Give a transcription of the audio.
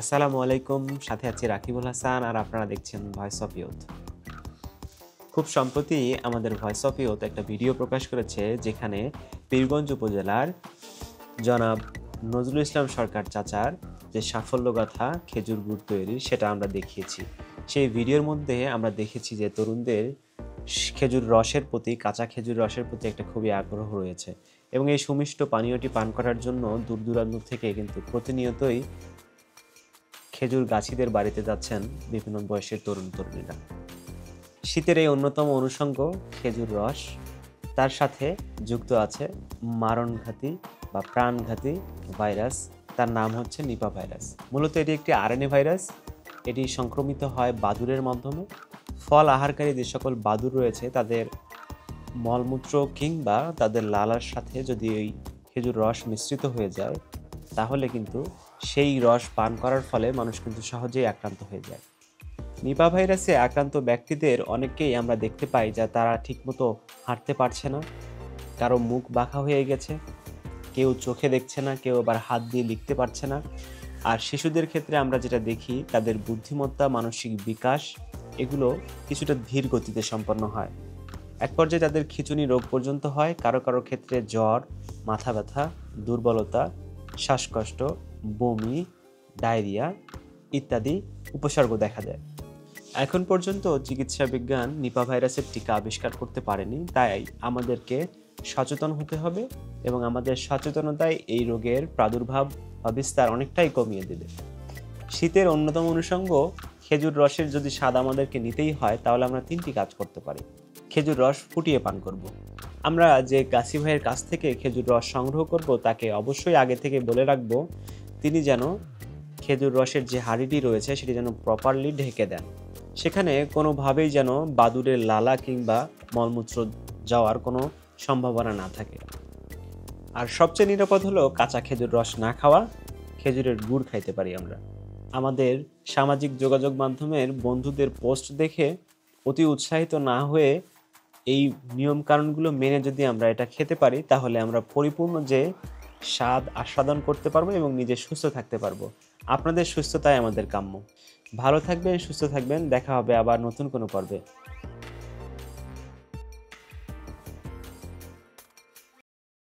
আসসালামু আলাইকুম। সাথে আছি রাকিবুল হাসান আর আপনারা দেখছেন ভয়েস অফ ইয়ুথ। খুব সম্প্রতি আমাদের ভয়েস অফ ইয়ুথ একটা ভিডিও প্রকাশ করেছে যেখানে পীরগঞ্জ উপজেলার জনাব নজরুল ইসলাম সরকার চাচার যে সাফল্যগাথা খেজুর গুড় তৈরির সেটা আমরা দেখিয়েছি। সেই ভিডিওর মধ্যে আমরা দেখেছি যে তরুণদের খেজুর রসের প্রতি, কাঁচা খেজুর রসের প্রতি একটা খুবই আগ্রহ রয়েছে এবং এই সুমিষ্ট পানীয়টি পান করার জন্য দূর দূরান্ত থেকে কিন্তু প্রতিনিয়তই খেজুর গাছিদের বাড়িতে যাচ্ছেন বিভিন্ন বয়সের তরুণ তরুণীরা। শীতের এই অন্যতম অনুষঙ্গ খেজুর রস, তার সাথে যুক্ত আছে মারণঘাতী বা প্রাণঘাতী ভাইরাস। তার নাম হচ্ছে নিপা ভাইরাস। মূলত এটি একটি আরএনএ ভাইরাস। এটি সংক্রমিত হয় বাদুড়ের মাধ্যমে। ফল আহারকারী যে সকল বাদুড় রয়েছে তাদের মলমূত্র কিংবা তাদের লালার সাথে যদি এই খেজুর রস মিশ্রিত হয়ে যায় তাহলে কিন্তু সেই রস পান করার ফলে মানুষ কিন্তু সহজেই আক্রান্ত হয়ে যায়। নিপা ভাইরাসে আক্রান্ত ব্যক্তিদের অনেককেই আমরা দেখতে পাই যা তারা ঠিকমতো হাঁটতে পারছে না, কারো মুখ বাঁকা হয়ে গেছে, কেউ চোখে দেখছে না, কেউ আবার হাত দিয়ে লিখতে পারছে না। আর শিশুদের ক্ষেত্রে আমরা যেটা দেখি তাদের বুদ্ধিমত্তা, মানসিক বিকাশ এগুলো কিছুটা ধীর গতিতে সম্পন্ন হয়। এক পর্যায়ে তাদের খিঁচুনি রোগ পর্যন্ত হয়। কারো কারো ক্ষেত্রে জ্বর, মাথা ব্যথা, দুর্বলতা, শ্বাসকষ্ট, বমি, ডায়রিয়া ইত্যাদি উপসর্গ দেখা দেয়। এখন পর্যন্ত চিকিৎসা বিজ্ঞান নিপা ভাইরাসের টিকা আবিষ্কার করতে পারেনি, তাই আমাদেরকে সচেতন হতে হবে এবং আমাদের সচেতনতায় এই রোগের প্রাদুর্ভাব বা বিস্তার অনেকটাই কমিয়ে দেবে। শীতের অন্যতম অনুষঙ্গ খেজুর রসের যদি স্বাদ আমাদেরকে নিতেই হয় তাহলে আমরা তিনটি কাজ করতে পারি। খেজুর রস ফুটিয়ে পান করব। আমরা যে গাছি ভাইয়ের কাছ থেকে খেজুর রস সংগ্রহ করব তাকে অবশ্যই আগে থেকে বলে রাখবো তিনি যেন খেজুর রসের যে হাঁড়িটি রয়েছে সেটি যেন প্রপারলি ঢেকে দেন। সেখানে কোনোভাবেই যেন বাদুড়ের লালা কিংবা মলমূত্র যাওয়ার কোনো সম্ভাবনা না থাকে। আর সবচেয়ে নিরাপদ হলো কাঁচা খেজুর রস না খাওয়া। খেজুরের গুড় খাইতে পারি আমরা। আমাদের সামাজিক যোগাযোগ মাধ্যমের বন্ধুদের পোস্ট দেখে অতি উৎসাহিত না হয়ে এই নিয়মকানুনগুলো মেনে যদি আমরা এটা খেতে পারি তাহলে আমরা পরিপূর্ণ যে স্বাদ আস্বাদন করতে পারবো এবং নিজে সুস্থ থাকতে পারবো। আপনাদের সুস্থতাই আমাদের কাম্য। ভালো থাকবেন, সুস্থ থাকবেন। দেখা হবে আবার নতুন কোনো পর্বে।